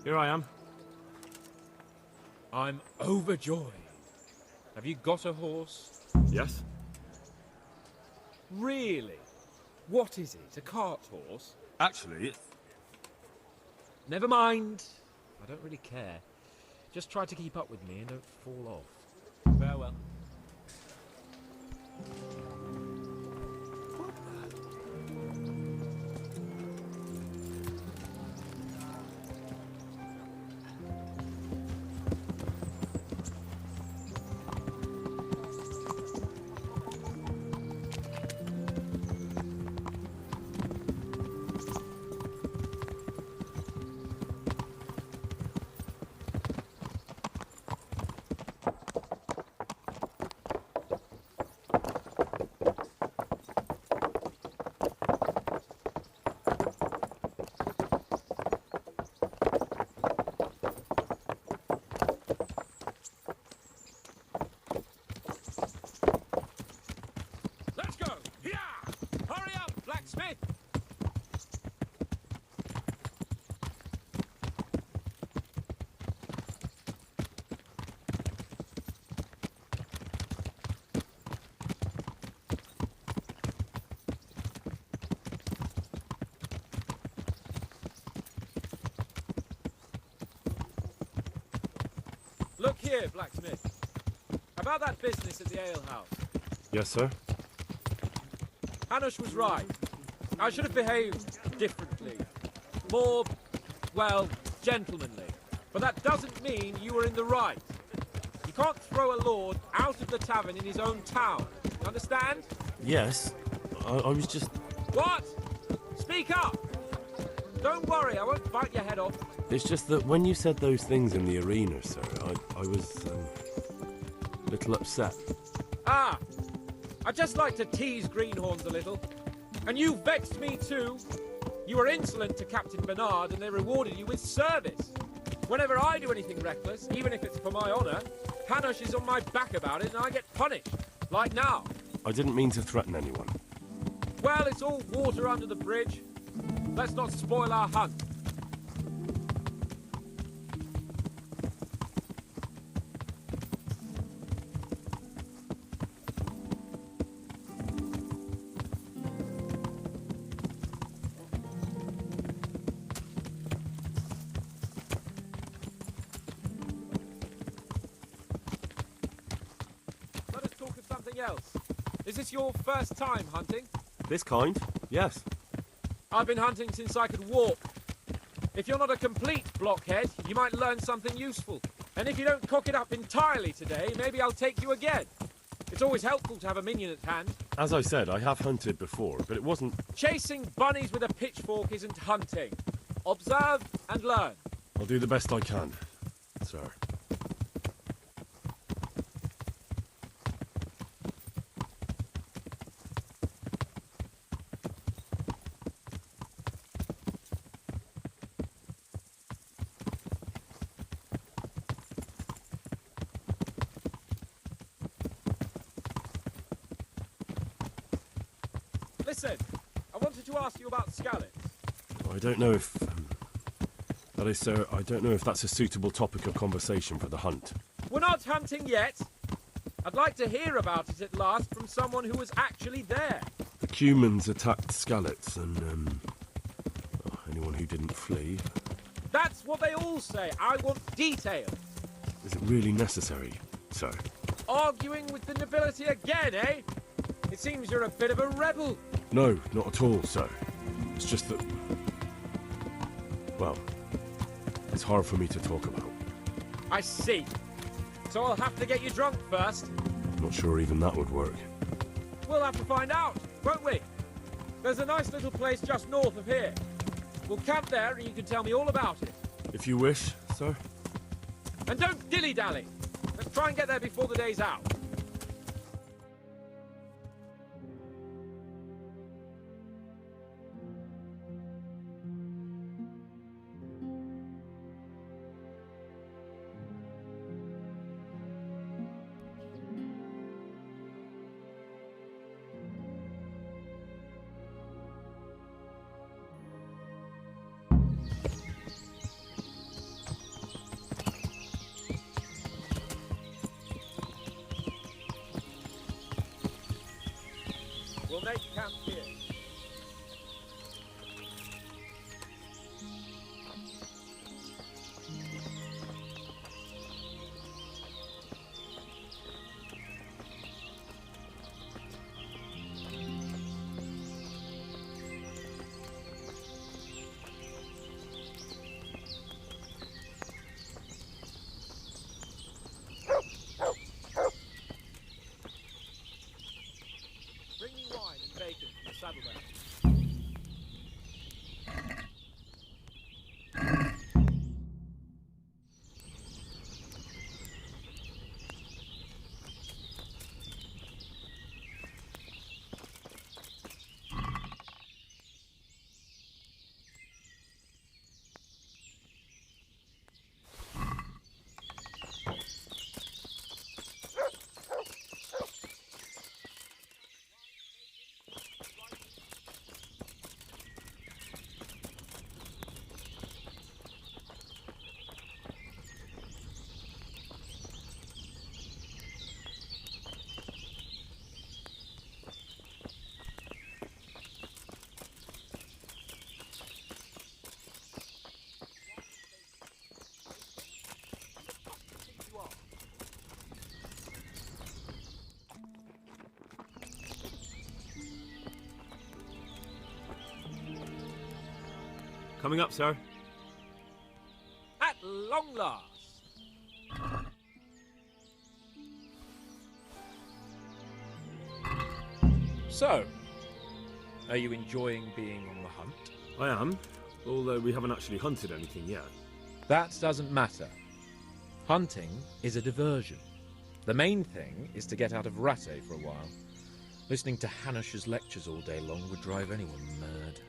Here I am. I'm overjoyed. Have you got a horse? Yes? Really? What is it? A cart horse? Actually, it's... Never mind. I don't really care. Just try to keep up with me and don't fall off. Farewell. Look here, blacksmith. About that business at the alehouse. Yes, sir? Hanush was right. I should have behaved differently. More, well, gentlemanly. But that doesn't mean you were in the right. You can't throw a lord out of the tavern in his own town. You understand? Yes. I was just... What? Speak up! Don't worry, I won't bite your head off. It's just that when you said those things in the arena, sir, I was, a little upset. Ah! I just like to tease greenhorns a little. And you vexed me too. You were insolent to Captain Bernard and they rewarded you with service. Whenever I do anything reckless, even if it's for my honour, Hanush is on my back about it and I get punished. Like now. I didn't mean to threaten anyone. Well, it's all water under the bridge. Let's not spoil our hunt. Let us talk of something else. Is this your first time hunting? This kind? Yes. I've been hunting since I could walk. If you're not a complete blockhead, you might learn something useful. And if you don't cock it up entirely today, maybe I'll take you again. It's always helpful to have a minion at hand. As I said, I have hunted before, but it wasn't... Chasing bunnies with a pitchfork isn't hunting. Observe and learn. I'll do the best I can, sir. Listen, I wanted to ask you about scallops. I don't know if... that is, sir, I don't know if that's a suitable topic of conversation for the hunt. We're not hunting yet. I'd like to hear about it at last from someone who was actually there. The Cumans attacked Scallots, and, anyone who didn't flee. That's what they all say. I want details. Is it really necessary, sir? Arguing with the nobility again, eh? It seems you're a bit of a rebel. No, not at all, sir. It's just that... well, it's hard for me to talk about. I see. So I'll have to get you drunk first. Not sure even that would work. We'll have to find out, won't we? There's a nice little place just north of here. We'll camp there and you can tell me all about it. If you wish, sir. And don't dilly-dally. Let's try and get there before the day's out. Coming up, sir. At long last. So, are you enjoying being on the hunt? I am, although we haven't actually hunted anything yet. That doesn't matter. Hunting is a diversion. The main thing is to get out of Rattay for a while. Listening to Hanush's lectures all day long would drive anyone mad.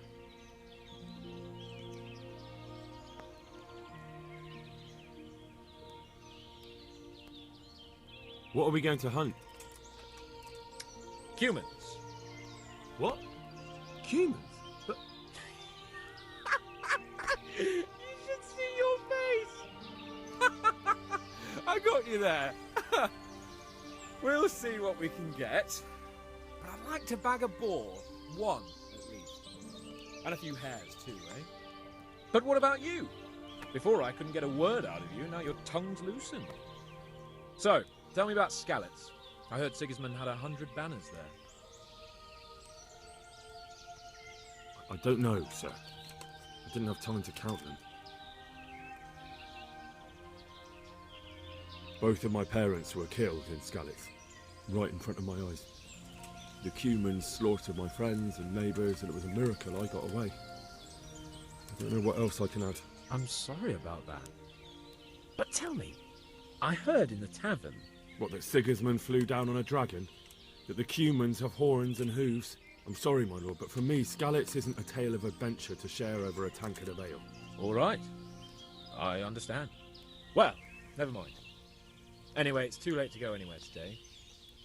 What are we going to hunt? Cumans. What? Cumans? But You should see your face! I got you there. We'll see what we can get. But I'd like to bag a boar. One, at least. And a few hares, too, eh? But what about you? Before I couldn't get a word out of you, now your tongue's loosened. So, tell me about Skalitz. I heard Sigismund had 100 banners there. I don't know, sir. I didn't have time to count them. Both of my parents were killed in Skalitz, right in front of my eyes. The Cumans slaughtered my friends and neighbours, and it was a miracle I got away. I don't know what else I can add. I'm sorry about that. But tell me, I heard in the tavern... What, that Sigismund flew down on a dragon? That the Cumans have horns and hooves? I'm sorry, my lord, but for me, Skalitz isn't a tale of adventure to share over a tankard of ale. All right. I understand. Well, never mind. Anyway, it's too late to go anywhere today.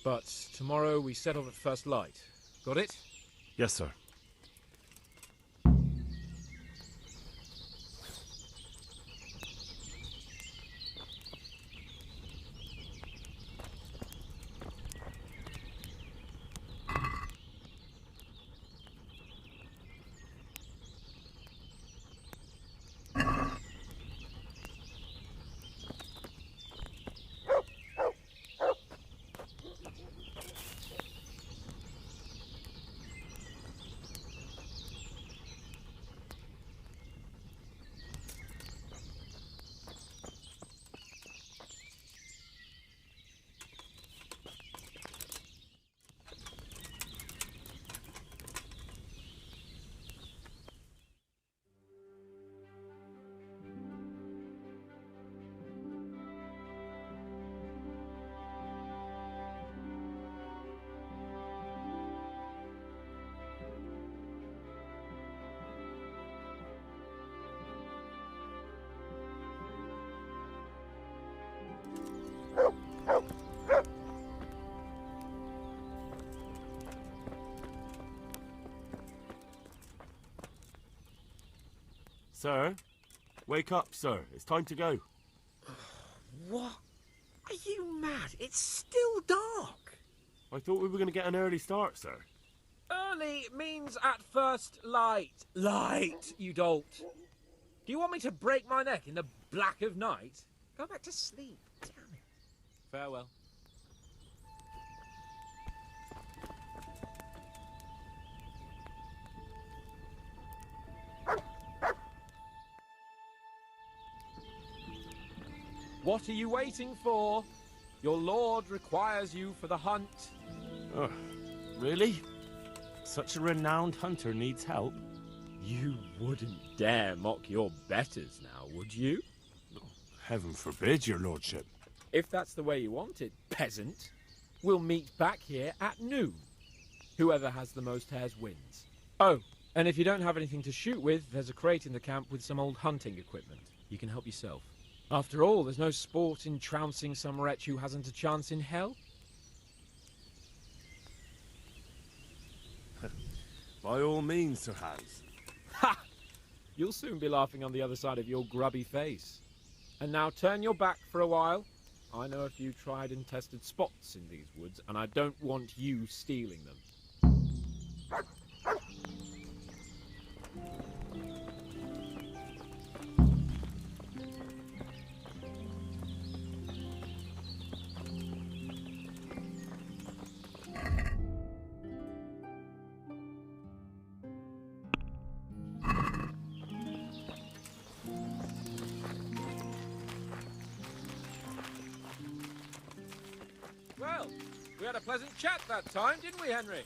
But tomorrow we set off at first light. Got it? Yes, sir. Sir? Wake up, sir. It's time to go. What? Are you mad? It's still dark. I thought we were going to get an early start, sir. Early means at first light. Light, you dolt. Do you want me to break my neck in the black of night? Go back to sleep. Damn it. Farewell. What are you waiting for? Your lord requires you for the hunt. Oh, really? Such a renowned hunter needs help? You wouldn't dare mock your betters now, would you? Heaven forbid, your lordship. If that's the way you want it, peasant, we'll meet back here at noon. Whoever has the most hares wins. Oh, and if you don't have anything to shoot with, there's a crate in the camp with some old hunting equipment. You can help yourself. After all, there's no sport in trouncing some wretch who hasn't a chance in hell. By all means, Sir Hans. Ha! You'll soon be laughing on the other side of your grubby face. And now turn your back for a while. I know a few tried and tested spots in these woods, and I don't want you stealing them. Well, we had a pleasant chat that time, didn't we, Henry?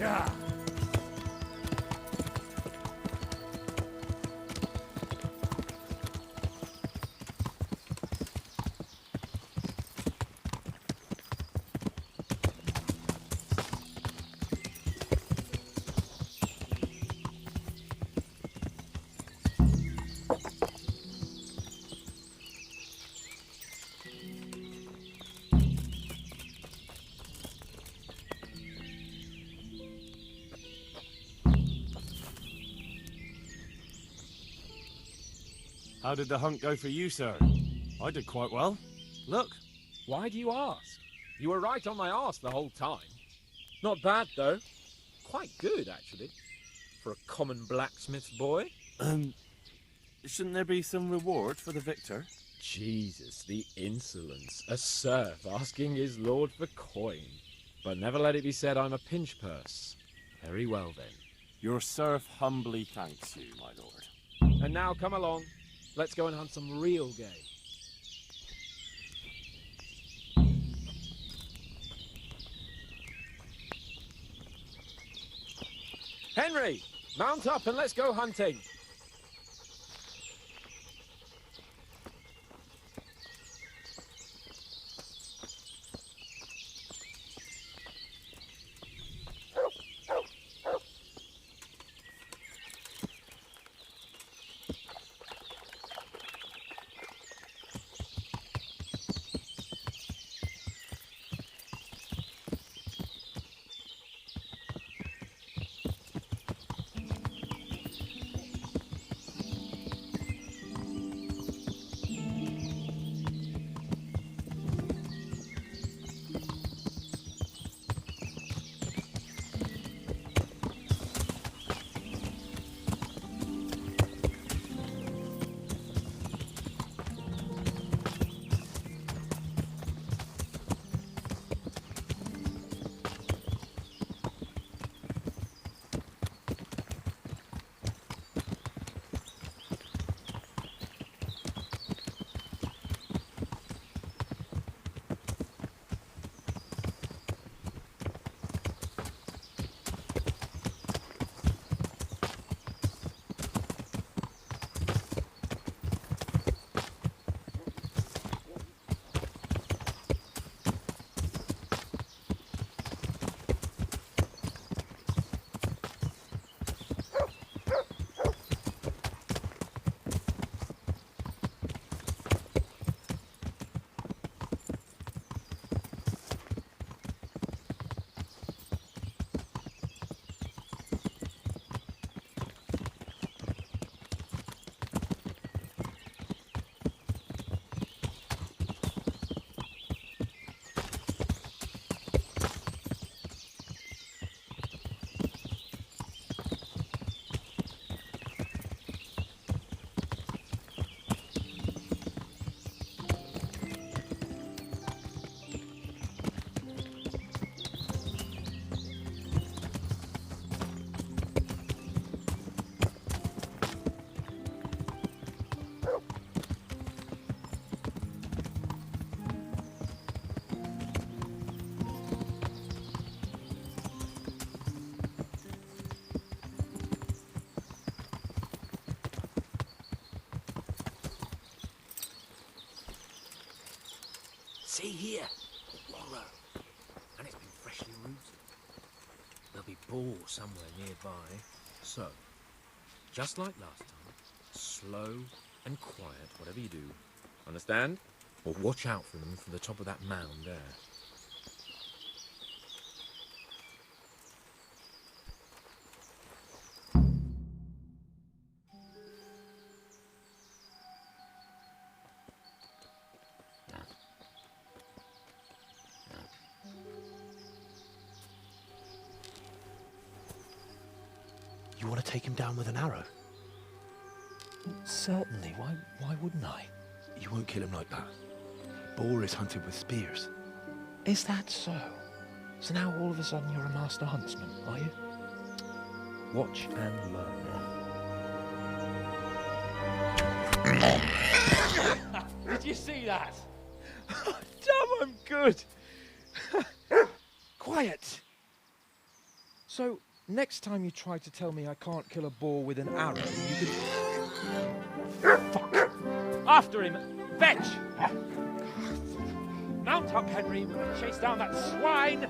Yeah. How did the hunt go for you, sir? I did quite well. Look. Why do you ask? You were right on my arse the whole time. Not bad, though. Quite good, actually. For a common blacksmith's boy. Shouldn't there be some reward for the victor? Jesus, the insolence. A serf asking his lord for coin. But never let it be said I'm a pinch purse. Very well, then. Your serf humbly thanks you, my lord. And now come along. Let's go and hunt some real game. Henry, mount up and let's go hunting. See here, warrow, and it's been freshly rooted. There'll be boar somewhere nearby, so, just like last time, slow and quiet, whatever you do. Understand? Or watch out for them from the top of that mound there. You want to take him down with an arrow? Certainly. Why wouldn't I? You won't kill him like that. Boar is hunted with spears. Is that so? So now all of a sudden you're a master huntsman, are you? Watch and learn. Did you see that? Damn, I'm good. Quiet. So, next time you try to tell me I can't kill a boar with an arrow, you can... Fuck! After him! Fetch! Mount up, Henry. We're going to chase down that swine!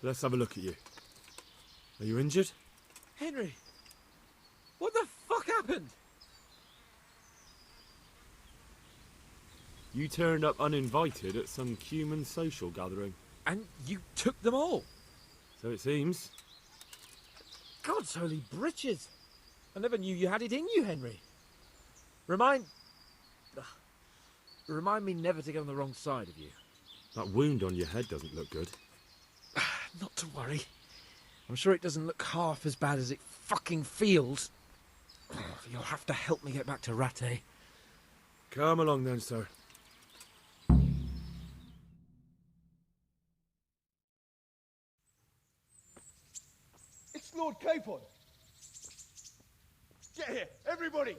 Let's have a look at you. Are you injured? Henry! What the fuck happened? You turned up uninvited at some Cuman social gathering. And you took them all? So it seems. God's holy britches! I never knew you had it in you, Henry. Remind me never to get on the wrong side of you. That wound on your head doesn't look good. Not to worry. I'm sure it doesn't look half as bad as it fucking feels. You'll have to help me get back to Rattay. Come along then, sir. It's Lord Capon. Get here, everybody.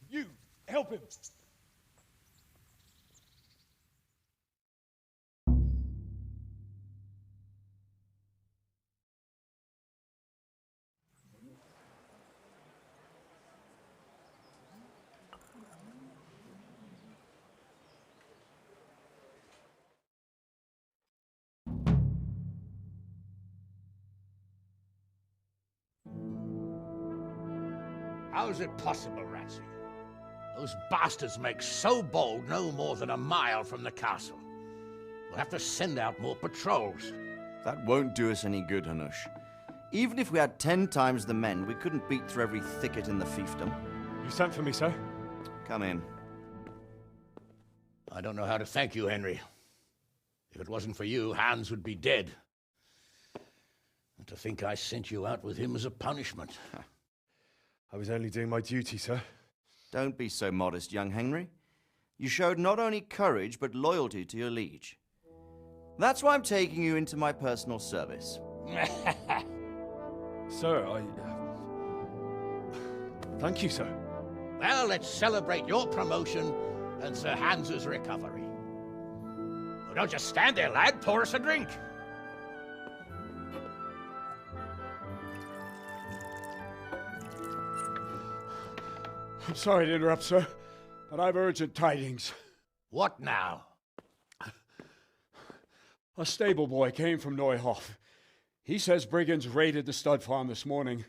You, help him. How's it possible, Ratsy? Those bastards make so bold no more than a mile from the castle. We'll have to send out more patrols. That won't do us any good, Hanush. Even if we had 10 times the men, we couldn't beat through every thicket in the fiefdom. You sent for me, sir? Come in. I don't know how to thank you, Henry. If it wasn't for you, Hans would be dead. And to think I sent you out with him as a punishment. I was only doing my duty, sir. Don't be so modest, young Henry. You showed not only courage, but loyalty to your liege. That's why I'm taking you into my personal service. Sir, Thank you, sir. Well, let's celebrate your promotion and Sir Hans's recovery. Well, don't just stand there, lad. Pour us a drink. I'm sorry to interrupt, sir, but I've urgent tidings. What now? A stable boy came from Neuhof. He says brigands raided the stud farm this morning.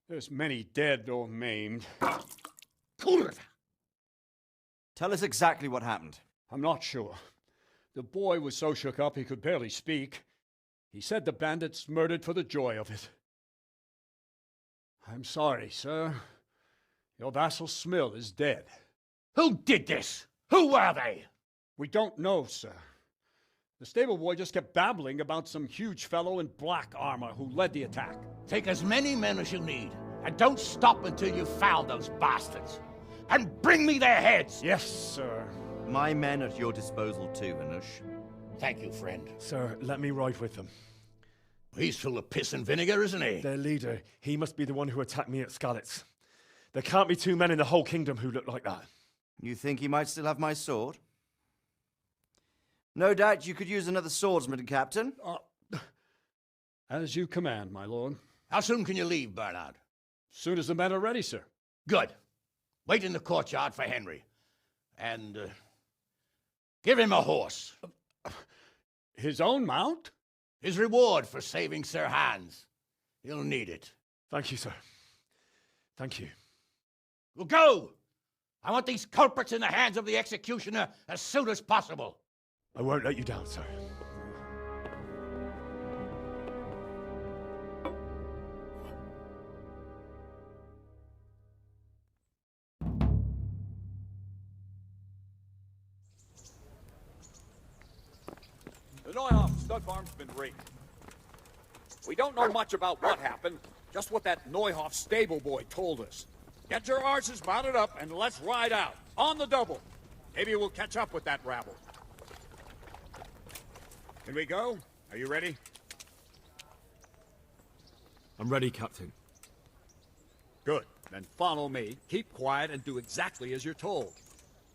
There's many dead or maimed. Kurva! Tell us exactly what happened. I'm not sure. The boy was so shook up he could barely speak. He said the bandits murdered for the joy of it. I'm sorry, sir. Your vassal Smill is dead. Who did this? Who were they? We don't know, sir. The stable boy just kept babbling about some huge fellow in black armor who led the attack. Take as many men as you need, and don't stop until you've found those bastards. And bring me their heads! Yes, sir. My men at your disposal too, Hanush. Thank you, friend. Sir, let me ride with them. He's full of piss and vinegar, isn't he? Their leader, he must be the one who attacked me at Skalitz. There can't be 2 men in the whole kingdom who look like that. You think he might still have my sword? No doubt you could use another swordsman, Captain. As you command, my lord. How soon can you leave, Bernard? Soon as the men are ready, sir. Good. Wait in the courtyard for Henry. And, give him a horse. His own mount? His reward for saving Sir Hans. He'll need it. Thank you, sir. Thank you. Well, go! I want these culprits in the hands of the executioner as soon as possible. I won't let you down, sir. The Neuhoff stud farm's been raided. We don't know much about what happened, just what that Neuhoff stable boy told us. Get your horses mounted up and let's ride out, on the double. Maybe we'll catch up with that rabble. Can we go? Are you ready? I'm ready, Captain. Good. Then follow me. Keep quiet and do exactly as you're told.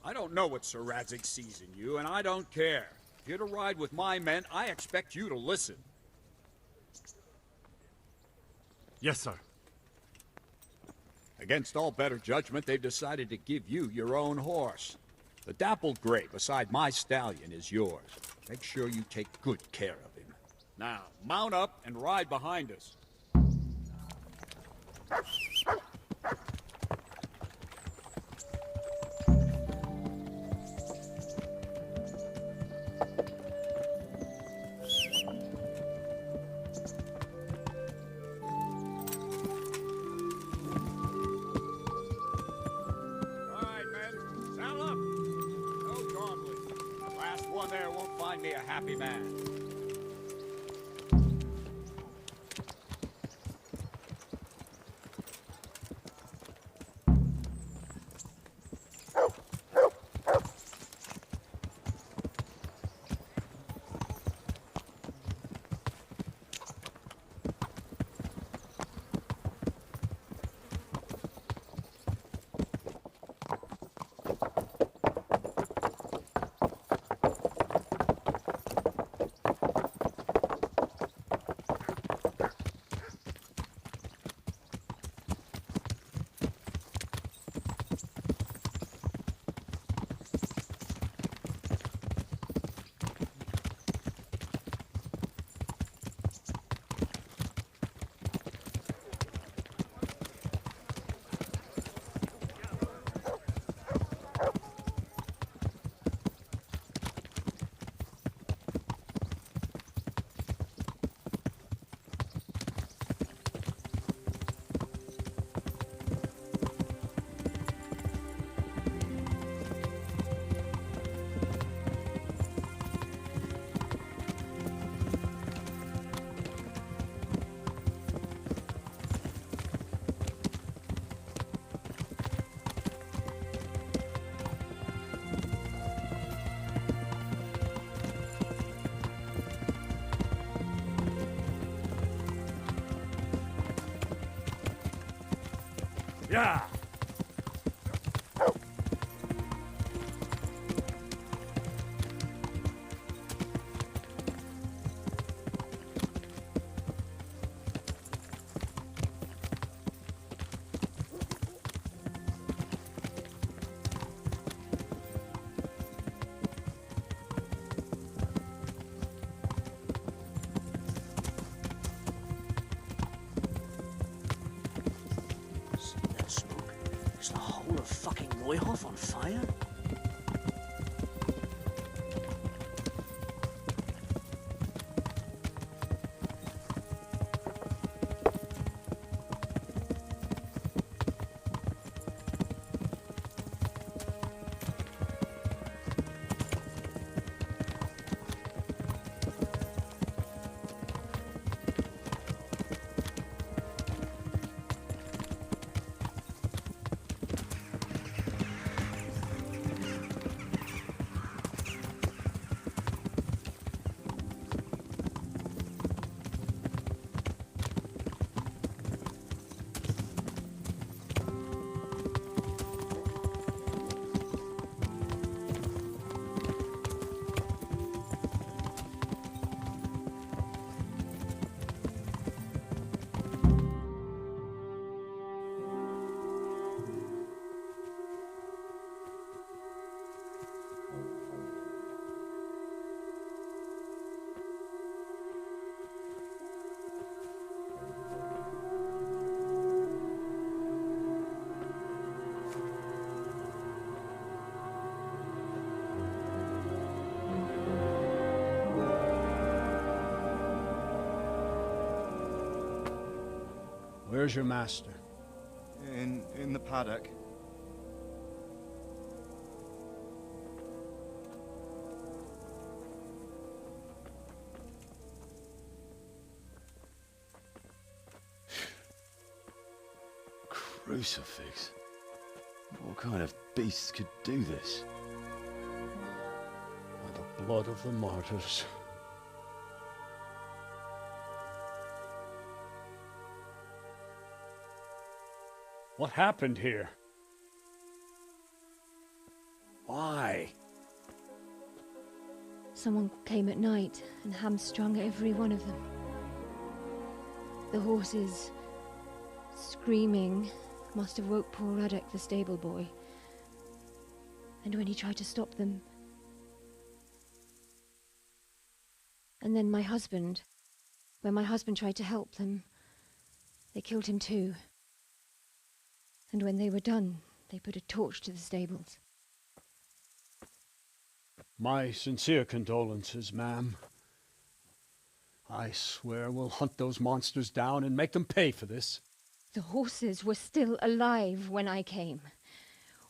I don't know what Sir Radzig sees in you, and I don't care. If you're to ride with my men, I expect you to listen. Yes, sir. Against all better judgment, they've decided to give you your own horse. The dappled gray beside my stallion is yours. Make sure you take good care of him. Now, mount up and ride behind us. Happy man. Yeah. Is the whole of fucking Neuhof on fire? Where's your master? In the paddock. Crucifix. What kind of beasts could do this? By the blood of the martyrs. What happened here? Why? Someone came at night and hamstrung every one of them. The horses, screaming, must have woke poor Radek, the stable boy. And when he tried to stop them... And then my husband, when my husband tried to help them, they killed him too. And when they were done, they put a torch to the stables. My sincere condolences, ma'am. I swear we'll hunt those monsters down and make them pay for this. The horses were still alive when I came.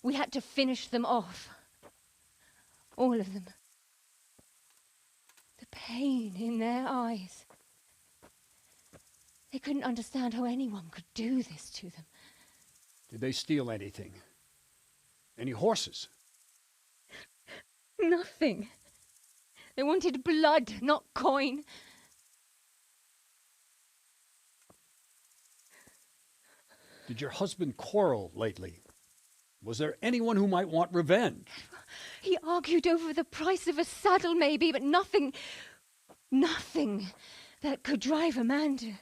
We had to finish them off. All of them. The pain in their eyes. They couldn't understand how anyone could do this to them. Did they steal anything? Any horses? Nothing. They wanted blood, not coin. Did your husband quarrel lately? Was there anyone who might want revenge? He argued over the price of a saddle, maybe, but nothing that could drive a man to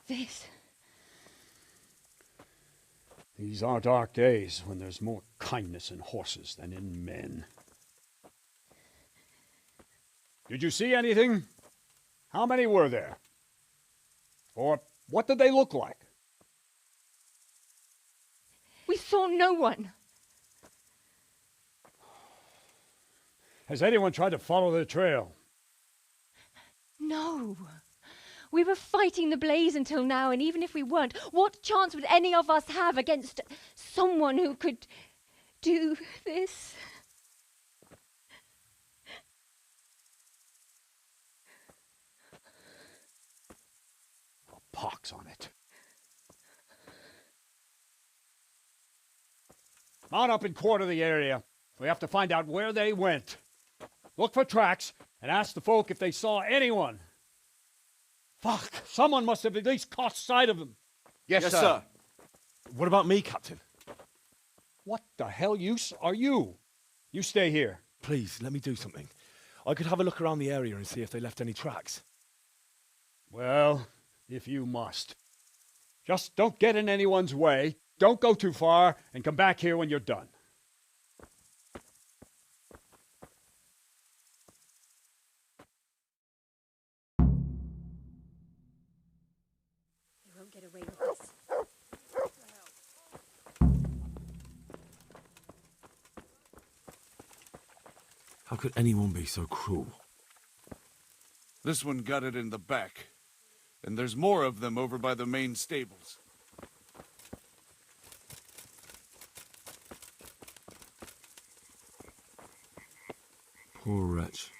this. These are dark days when there's more kindness in horses than in men. Did you see anything? How many were there? Or what did they look like? We saw no one. Has anyone tried to follow the trail? No. We were fighting the blaze until now, and even if we weren't, what chance would any of us have against someone who could do this? A pox on it. Mount up and quarter the area. We have to find out where they went. Look for tracks and ask the folk if they saw anyone. Fuck! Someone must have at least caught sight of them. Yes, sir. What about me, Captain? What the hell use are you? You stay here. Please, let me do something. I could have a look around the area and see if they left any tracks. Well, if you must. Just don't get in anyone's way, don't go too far, and come back here when you're done. They won't get away with this. How could anyone be so cruel? This one got it in the back. And there's more of them over by the main stables. Poor wretch.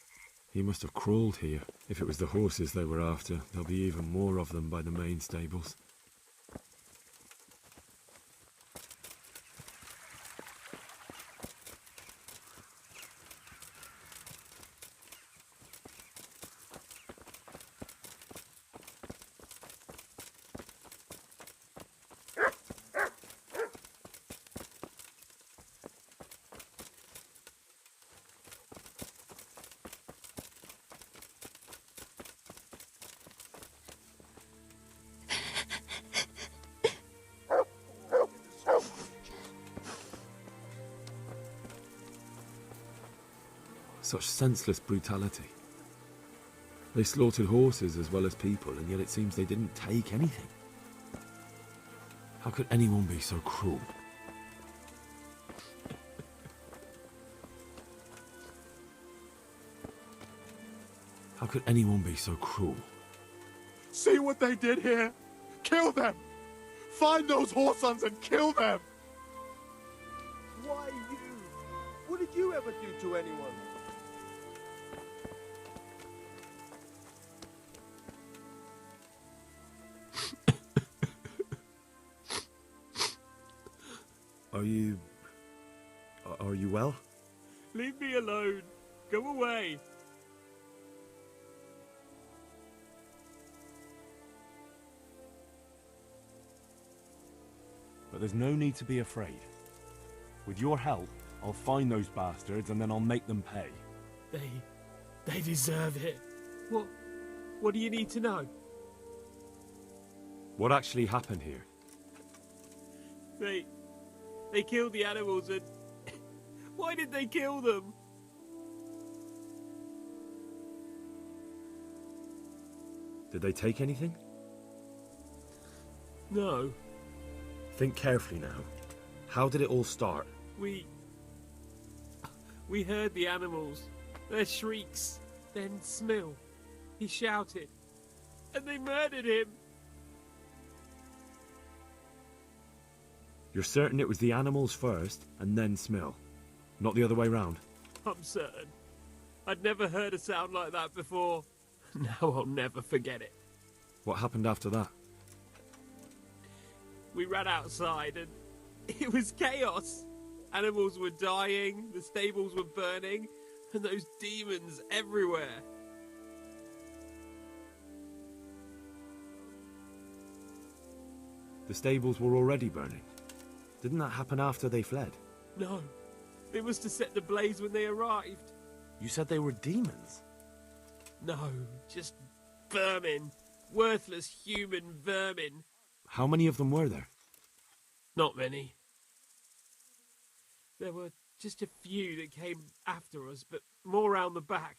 He must have crawled here. If it was the horses they were after, there'll be even more of them by the main stables. Such senseless brutality. They slaughtered horses as well as people, and yet it seems they didn't take anything. How could anyone be so cruel? How could anyone be so cruel? See what they did here? Kill them! Find those whoresons and kill them! Why you? What did you ever do to anyone? Are you well? Leave me alone. Go away. But there's no need to be afraid. With your help, I'll find those bastards and then I'll make them pay. They deserve it. What do you need to know? What actually happened here? They killed the animals and... Why did they kill them? Did they take anything? No. Think carefully now. How did it all start? We heard the animals, their shrieks, then Smill. He shouted, and they murdered him. You're certain it was the animals first, and then Smill? Not the other way round? I'm certain. I'd never heard a sound like that before. Now I'll never forget it. What happened after that? We ran outside and it was chaos. Animals were dying, the stables were burning, and those demons everywhere. The stables were already burning. Didn't that happen after they fled? No. It was to set the blaze when they arrived. You said they were demons? No, just vermin. Worthless human vermin. How many of them were there? Not many. There were just a few that came after us, but more round the back.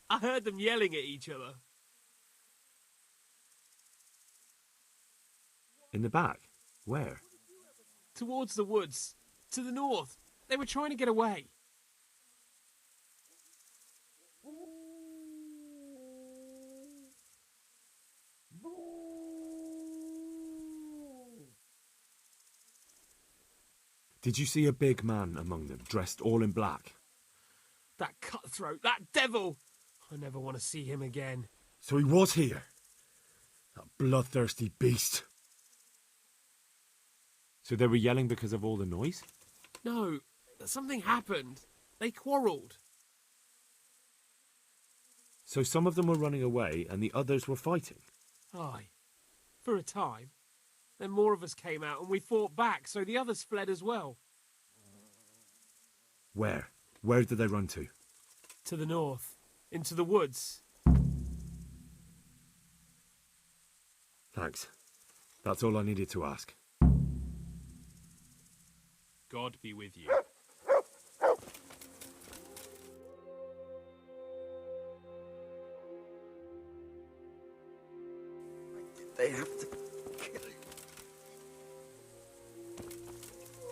I heard them yelling at each other. In the back? Where? Towards the woods. To the north. They were trying to get away. Did you see a big man among them, dressed all in black? That cutthroat, that devil! I never want to see him again. So he was here? That bloodthirsty beast. So they were yelling because of all the noise? No, something happened. They quarrelled. So some of them were running away and the others were fighting? Aye, for a time. Then more of us came out and we fought back, so the others fled as well. Where? Where did they run to? To the north, into the woods. Thanks. That's all I needed to ask. God be with you. They have to kill him.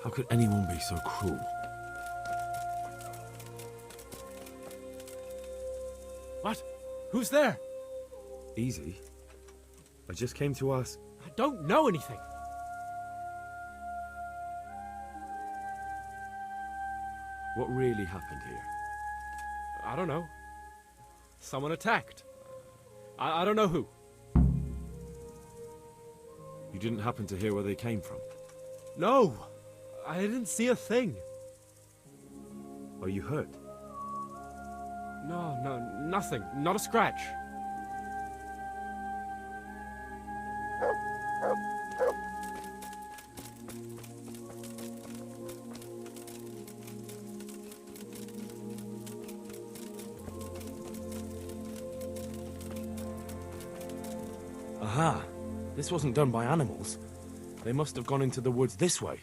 How could anyone be so cruel? What? Who's there? Easy. I just came to ask. I don't know anything. What really happened here? I don't know. Someone attacked. I don't know who. You didn't happen to hear where they came from? No, I didn't see a thing. Are you hurt? No, nothing. Not a scratch. Aha! This wasn't done by animals. They must have gone into the woods this way.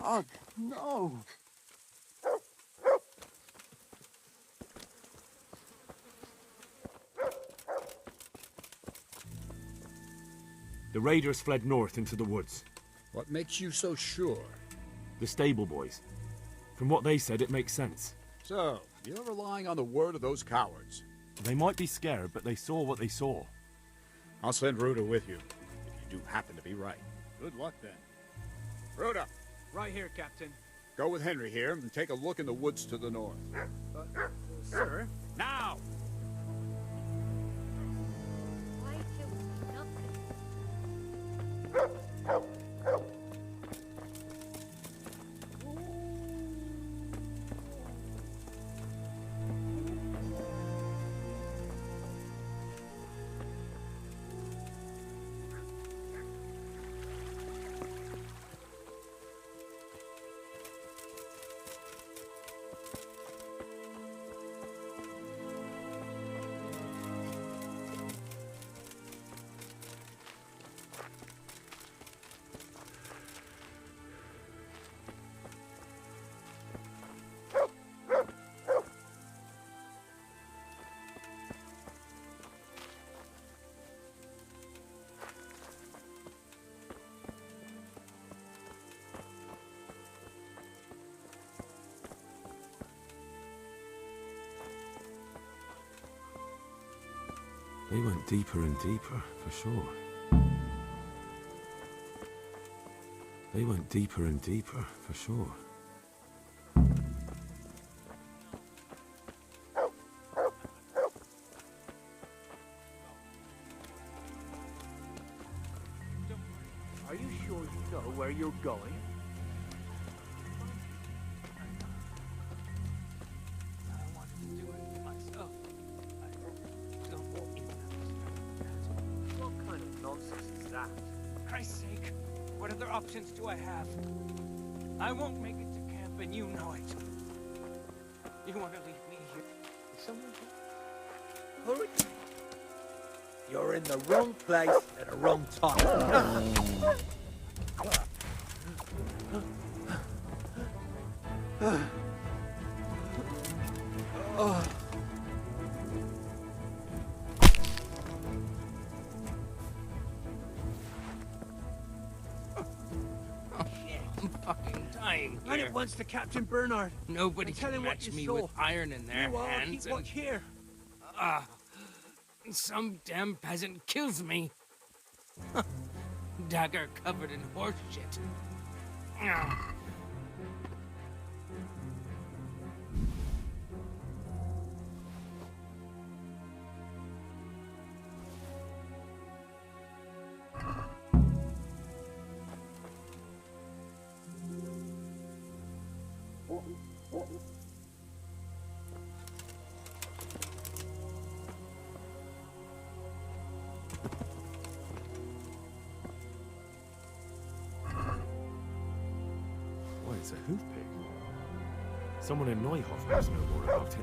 God, no! The raiders fled north into the woods. What makes you so sure? The stable boys. From what they said, it makes sense. So, you're relying on the word of those cowards. They might be scared, but they saw what they saw. I'll send Rhoda with you, if you do happen to be right. Good luck then. Rhoda! Right here, Captain. Go with Henry here and take a look in the woods to the north. Sir? Now! Why kill nothing? They went deeper and deeper, for sure. They went deeper and deeper, for sure. Are you sure you know where you're going? I wanted to do it myself. I don't want you. What kind of nonsense is that? For Christ's sake, what other options do I have? I won't make it to camp, and you know it. You want to leave me here? Is someone here? Hurry! You're in the wrong place at the wrong time. I'm fucking dying Run here. at once to Captain Bernard. Nobody Tell can him what match you me saw. with iron in their You are, hands. keep watch here. Some damn peasant kills me. Dagger covered in horse shit. Why, it's a hoof pick. Someone in Neuhoff must know more about it.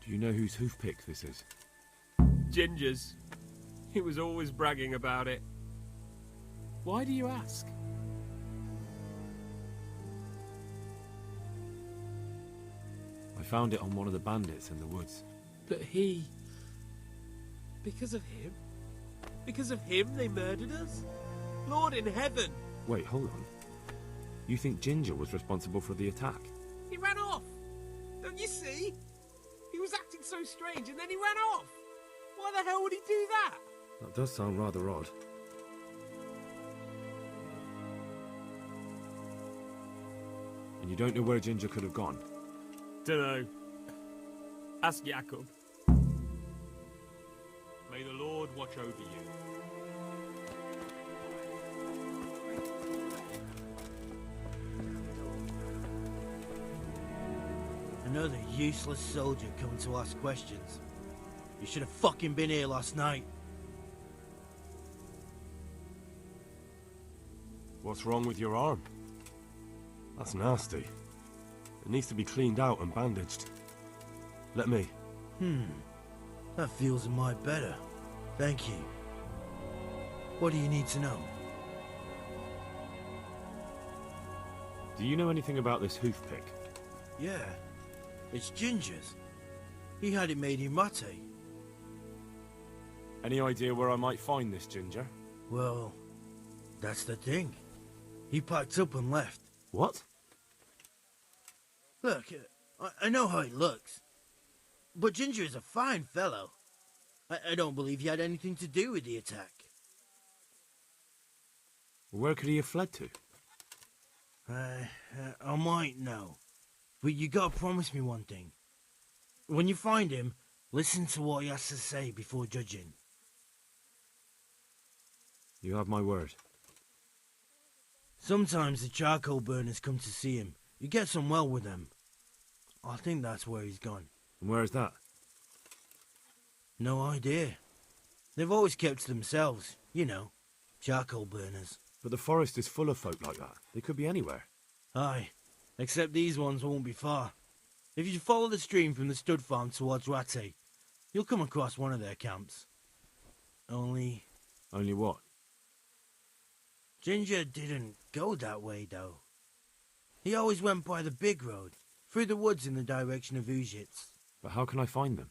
Do you know whose hoof pick this is? Ginger's. He was always bragging about it. Why do you ask? I found it on one of the bandits in the woods. But he... Because of him? Because of him they murdered us? Lord in heaven! Wait, hold on. You think Ginger was responsible for the attack? He ran off! Don't you see? He was acting so strange and then he ran off! Why the hell would he do that? That does sound rather odd. And you don't know where Ginger could have gone? Dunno. Ask Jacob. May the Lord watch over you. Another useless soldier coming to ask questions. You should have fucking been here last night. What's wrong with your arm? That's nasty. It needs to be cleaned out and bandaged. Let me. That feels a mite better. Thank you. What do you need to know? Do you know anything about this hoof pick? Yeah, it's Ginger's. He had it made in mate. Any idea where I might find this Ginger? Well, that's the thing. He packed up and left. What? Look, I know how he looks. But Ginger is a fine fellow. I don't believe he had anything to do with the attack. Where could he have fled to? I might know. But you gotta promise me one thing. When you find him, listen to what he has to say before judging. You have my word. Sometimes the charcoal burners come to see him. He gets on well with them. I think that's where he's gone. And where is that? No idea. They've always kept to themselves, you know, charcoal burners. But the forest is full of folk like that. They could be anywhere. Aye, except these ones won't be far. If you follow the stream from the stud farm towards Rate, you'll come across one of their camps. Only what? Ginger didn't go that way, though. He always went by the big road, through the woods in the direction of Uzhitz. But how can I find them?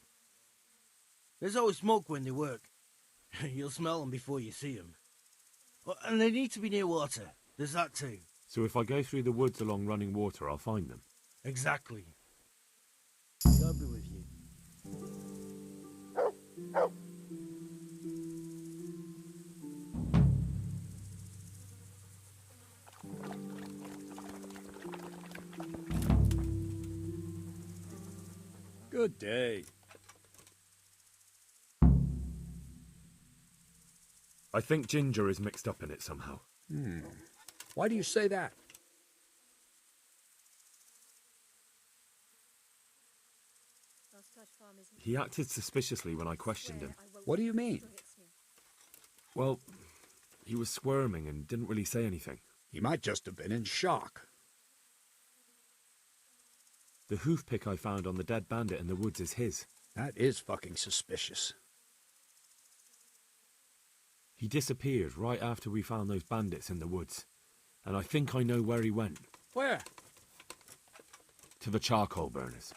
There's always smoke when they work. You'll smell them before you see them. And they need to be near water. There's that too. So if I go through the woods along running water, I'll find them? Exactly. God be with you. Good day. I think Ginger is mixed up in it somehow. Why do you say that? He acted suspiciously when I questioned him. What do you mean? Well, he was squirming and didn't really say anything. He might just have been in shock. The hoof pick I found on the dead bandit in the woods is his. That is fucking suspicious. He disappeared right after we found those bandits in the woods. And I think I know where he went. Where? To the charcoal burners.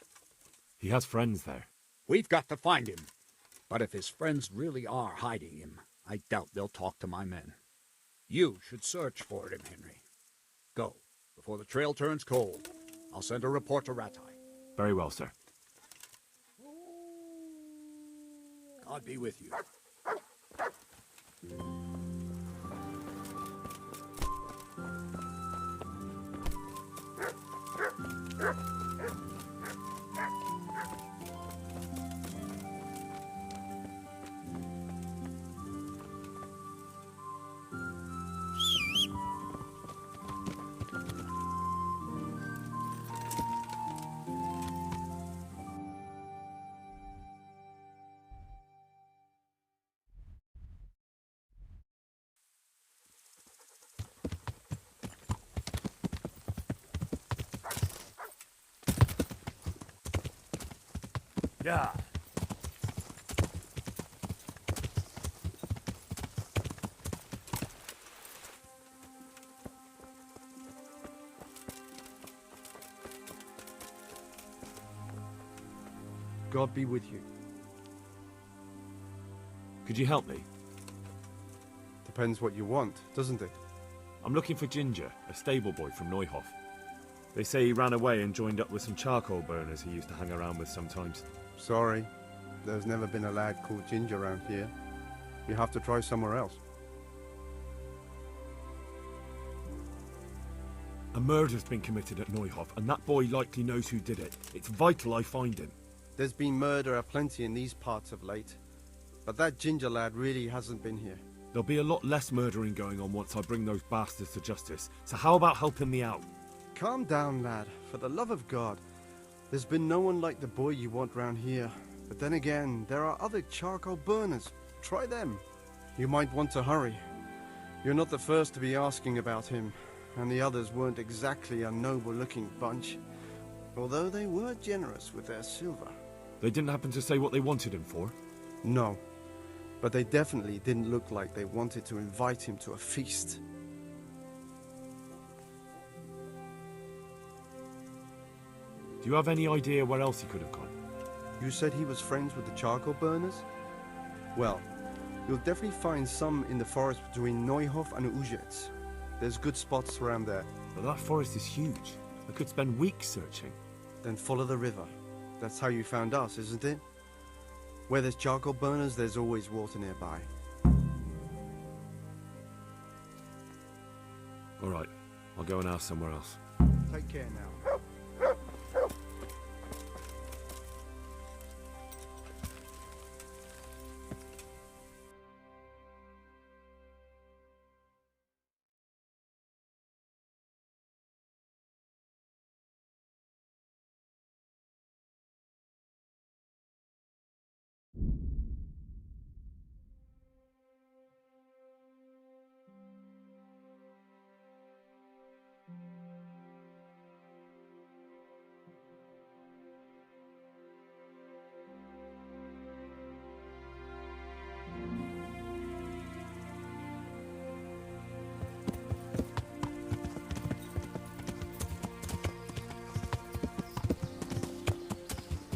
He has friends there. We've got to find him. But if his friends really are hiding him, I doubt they'll talk to my men. You should search for him, Henry. Go, before the trail turns cold. I'll send a report to Ratai. Very well, sir. God be with you. Yeah. God be with you. Could you help me? Depends what you want, doesn't it? I'm looking for Ginger, a stable boy from Neuhof. They say he ran away and joined up with some charcoal burners he used to hang around with sometimes. Sorry, there's never been a lad called Ginger around here. You have to try somewhere else. A murder's been committed at Neuhof, and that boy likely knows who did it. It's vital I find him. There's been murder aplenty in these parts of late, but that Ginger lad really hasn't been here. There'll be a lot less murdering going on once I bring those bastards to justice, so how about helping me out? Calm down, lad. For the love of God. There's been no one like the boy you want round here. But then again, there are other charcoal burners. Try them. You might want to hurry. You're not the first to be asking about him, and the others weren't exactly a noble-looking bunch, although they were generous with their silver. They didn't happen to say what they wanted him for? No, but they definitely didn't look like they wanted to invite him to a feast. Do you have any idea where else he could have gone? You said he was friends with the charcoal burners? Well, you'll definitely find some in the forest between Neuhof and Ujetz. There's good spots around there. But that forest is huge. I could spend weeks searching. Then follow the river. That's how you found us, isn't it? Where there's charcoal burners, there's always water nearby. All right, I'll go and ask somewhere else. Take care now.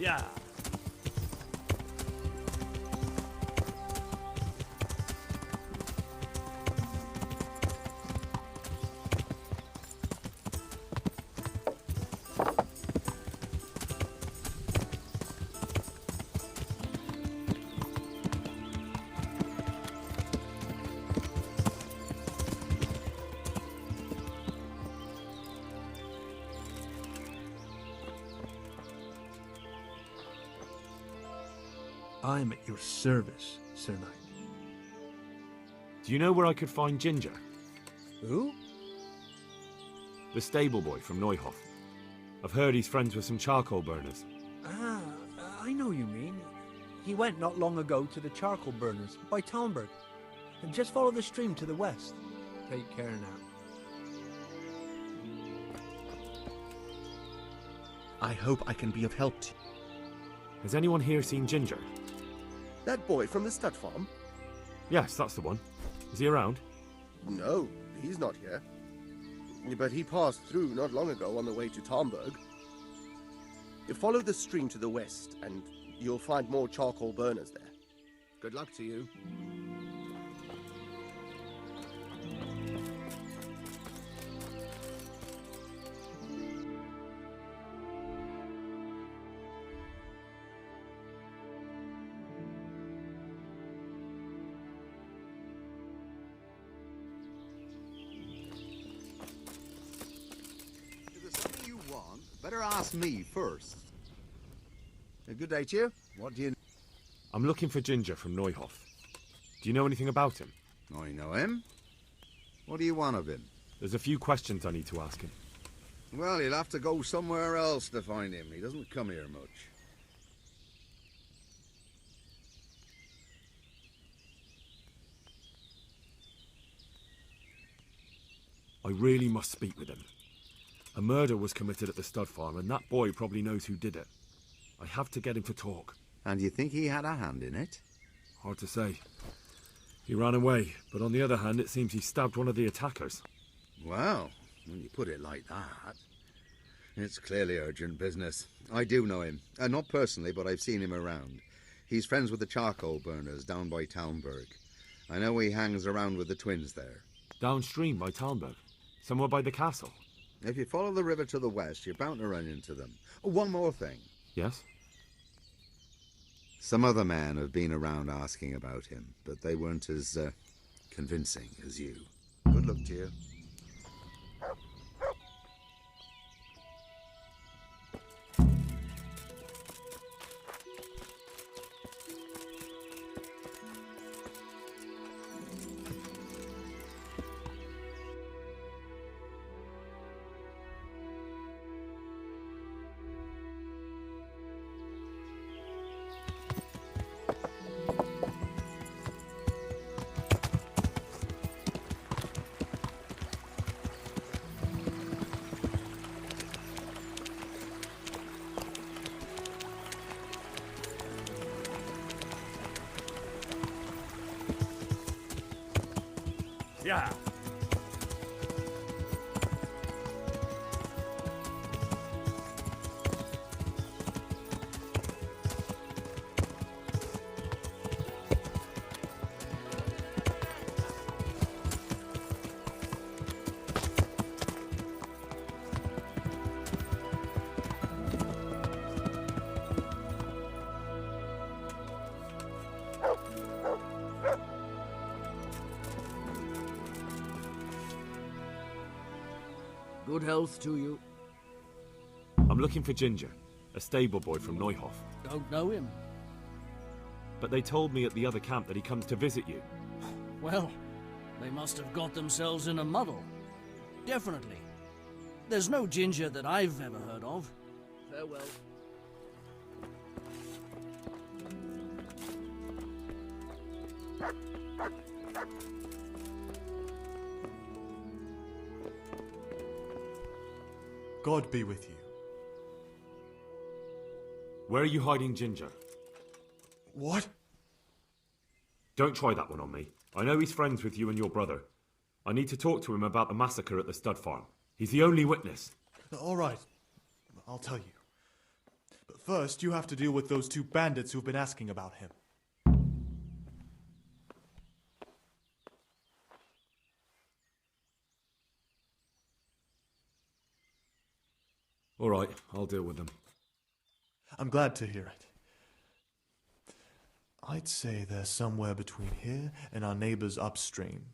Yeah. I'm at your service, Sir Knight. Do you know where I could find Ginger? Who? The stable boy from Neuhof. I've heard he's friends with some charcoal burners. Ah, I know you mean. He went not long ago to the charcoal burners by Talmberg. And just follow the stream to the west. Take care now. I hope I can be of help to you. Has anyone here seen Ginger? That boy from the stud farm? Yes, that's the one. Is he around? No, he's not here. But he passed through not long ago on the way to Talmberg. Follow the stream to the west, and you'll find more charcoal burners there. Good luck to you. If there's something you want, better ask me first. A good day to you. What do you... I'm looking for Ginger from Neuhof. Do you know anything about him? I know him. What do you want of him? There's a few questions I need to ask him. Well, you'll have to go somewhere else to find him. He doesn't come here much. I really must speak with him. A murder was committed at the stud farm, and that boy probably knows who did it. I have to get him to talk. And you think he had a hand in it? Hard to say. He ran away, but on the other hand, it seems he stabbed one of the attackers. Well, when you put it like that, it's clearly urgent business. I do know him. Not personally, but I've seen him around. He's friends with the charcoal burners down by Talmberg. I know he hangs around with the twins there. Downstream by Talmberg? Somewhere by the castle? If you follow the river to the west, you're bound to run into them. Oh, one more thing. Yes? Some other men have been around asking about him, but they weren't as convincing as you. Good luck to you. Yeah. Good health to you. I'm looking for Ginger, a stable boy from Neuhof. Don't know him. But they told me at the other camp that he comes to visit you. Well, they must have got themselves in a muddle. Definitely. There's no Ginger that I've ever heard of. Farewell. God be with you. Where are you hiding Ginger? What? Don't try that one on me. I know he's friends with you and your brother. I need to talk to him about the massacre at the stud farm. He's the only witness. All right. I'll tell you. But first, you have to deal with those two bandits who've been asking about him. All right, I'll deal with them. I'm glad to hear it. I'd say they're somewhere between here and our neighbors upstream.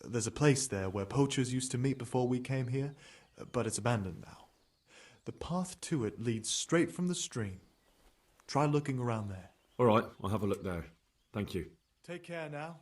There's a place there where poachers used to meet before we came here, but it's abandoned now. The path to it leads straight from the stream. Try looking around there. All right, I'll have a look there. Thank you. Take care now.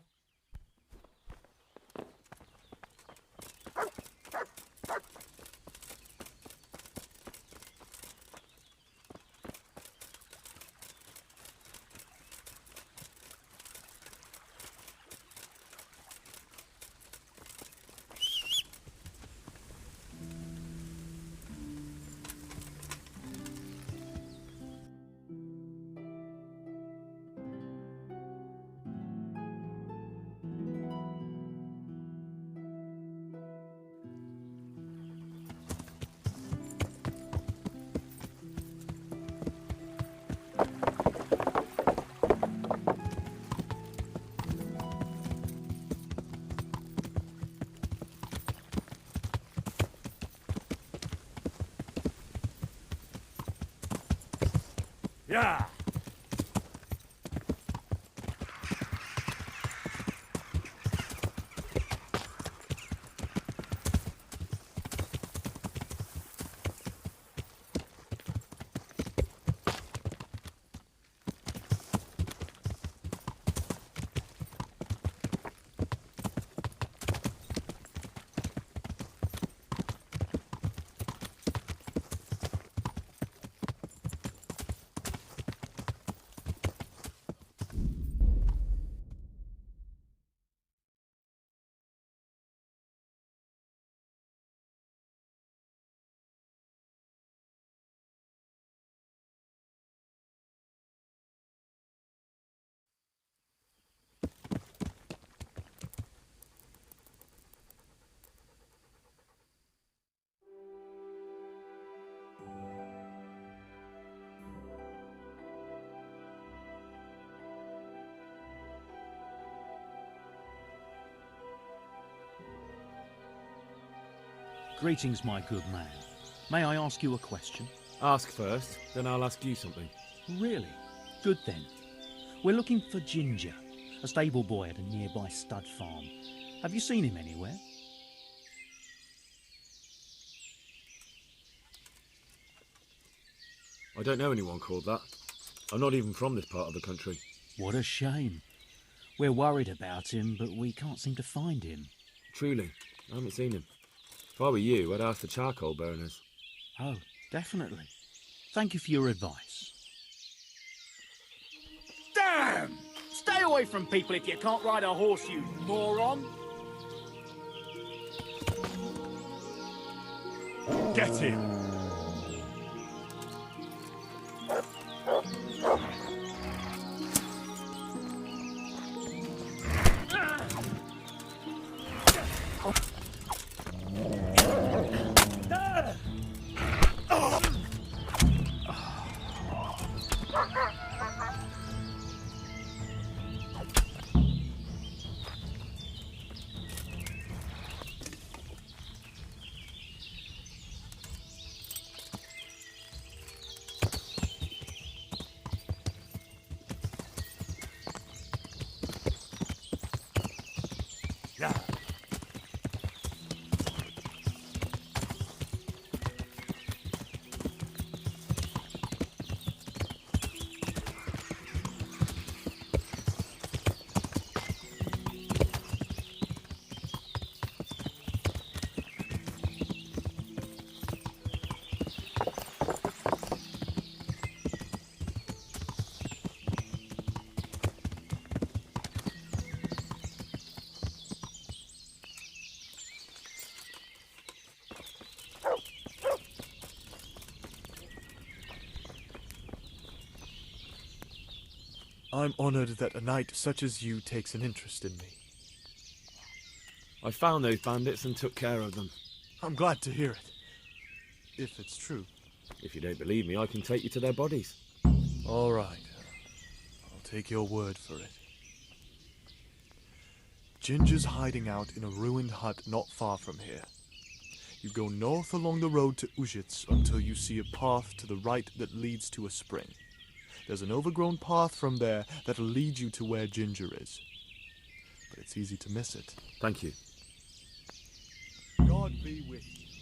Yeah. Greetings, my good man. May I ask you a question? Ask first, then I'll ask you something. Really? Good then. We're looking for Ginger, a stable boy at a nearby stud farm. Have you seen him anywhere? I don't know anyone called that. I'm not even from this part of the country. What a shame. We're worried about him, but we can't seem to find him. Truly, I haven't seen him. If I were you, I'd ask the charcoal burners. Oh, definitely. Thank you for your advice. Damn! Stay away from people if you can't ride a horse, you moron! Get him! I'm honored that a knight such as you takes an interest in me. I found those bandits and took care of them. I'm glad to hear it. If it's true. If you don't believe me, I can take you to their bodies. All right. I'll take your word for it. Ginger's hiding out in a ruined hut not far from here. You go north along the road to Ujits until you see a path to the right that leads to a spring. There's an overgrown path from there that'll lead you to where Ginger is. But it's easy to miss it. Thank you. God be with you.